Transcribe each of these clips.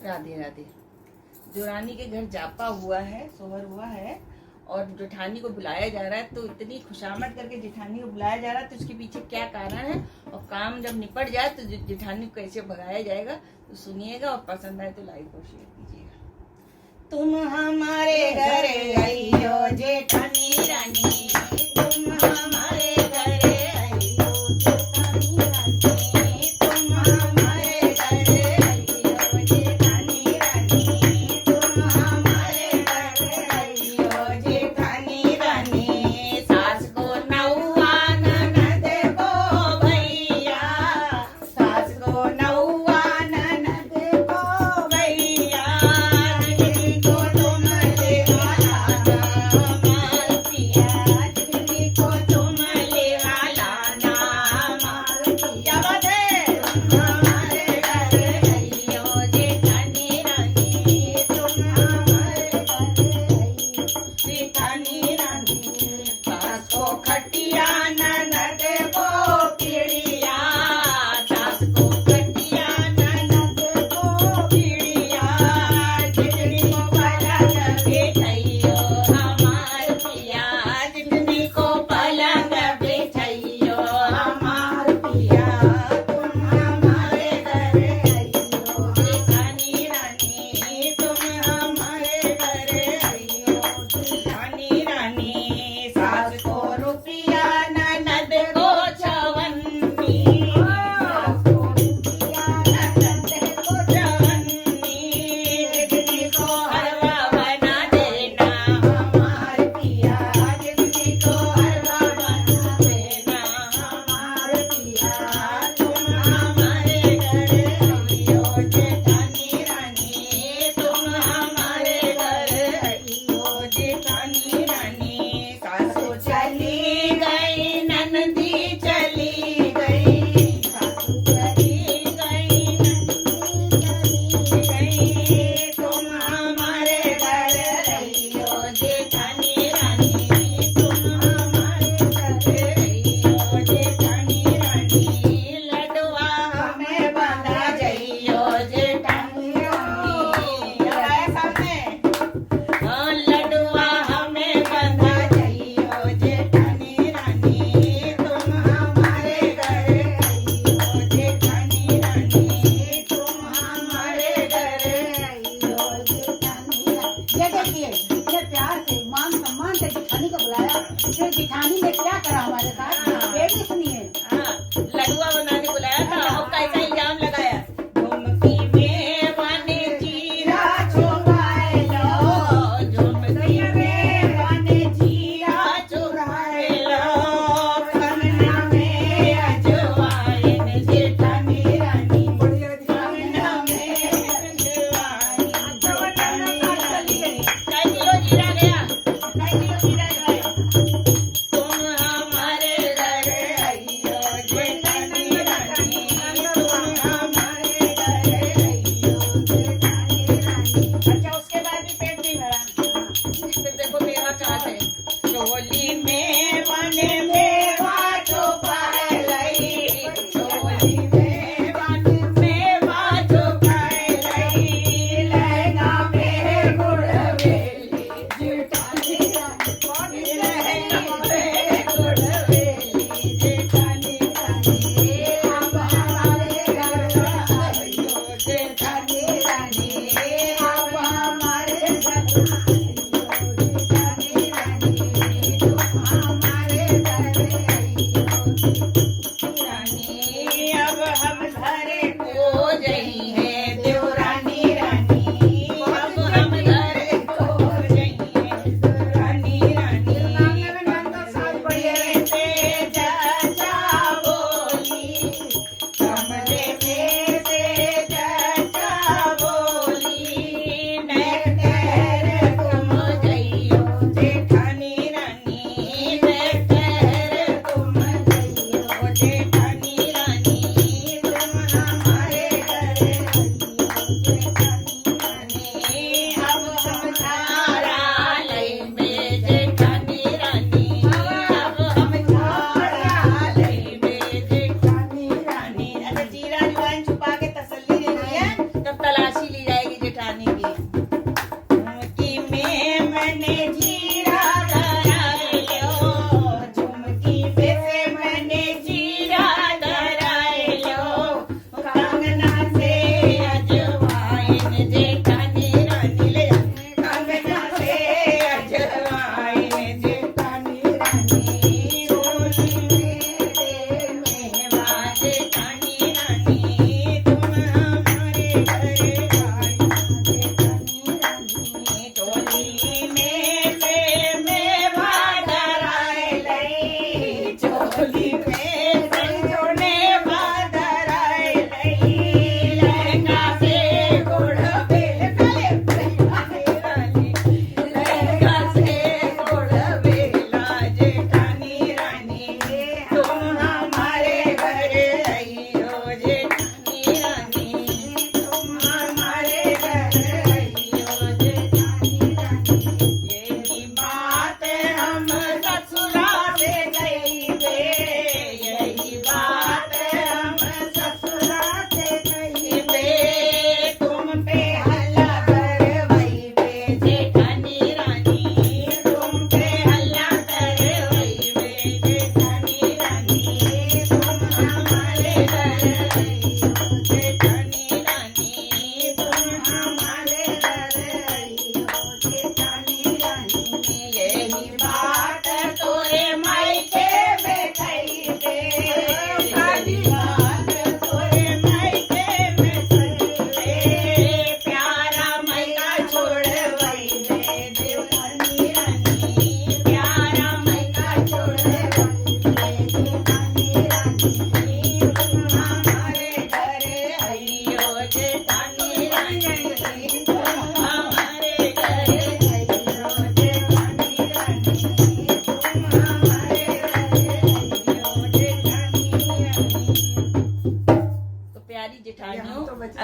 राधे राधे। जो रानी के घर जापा हुआ है, सोहर हुआ है और जेठानी को बुलाया जा रहा है, तो इतनी खुशामद करके जेठानी को बुलाया जा रहा है, तो उसके पीछे क्या कारण है और काम जब निपट जाए तो जेठानी को कैसे भगाया जाएगा, तो सुनिएगा और पसंद आए तो लाइक और शेयर कीजिएगा। तुम हमारे घर आइयो जेठानी रानी, तुम हमारे घर आइयो जेठानी रानी, तुम हमारे घर आइयो जेठानी रानी, तुम हमारे घर आइयो जेठानी रानी। सास को नौआ ननद को भैया, सास को नौआ ननद को भैया, जिगरी को तुम ले आना माल पिया, जिगरी को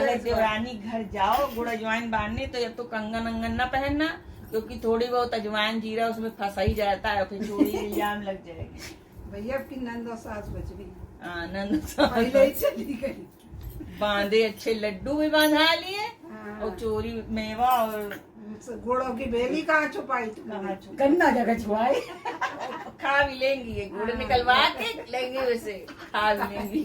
बोले देवरानी घर जाओ गुड़ अजवाइन बांधने, तो या तो कंगन अंगन ना पहनना, क्योंकि थोड़ी बहुत अजवाइन जीरा उसमें फंसा ही जाता है, फिर चोरी इल्जाम लग जाएगी। भैया आपकी नंद और सास बच गई, आनंद पहले ही चली गई। बांधे अच्छे लड्डू भी बांधा लिए हाँ। और चोरी मेवा और गुड़ों की बेली कहाँ छुपाई कहाँ तुमने? छुपा? गन्ना जगह छुआई। खा भी लेंगी, ये गुड़ निकलवा के लेंगे, वैसे खा भी लेंगी।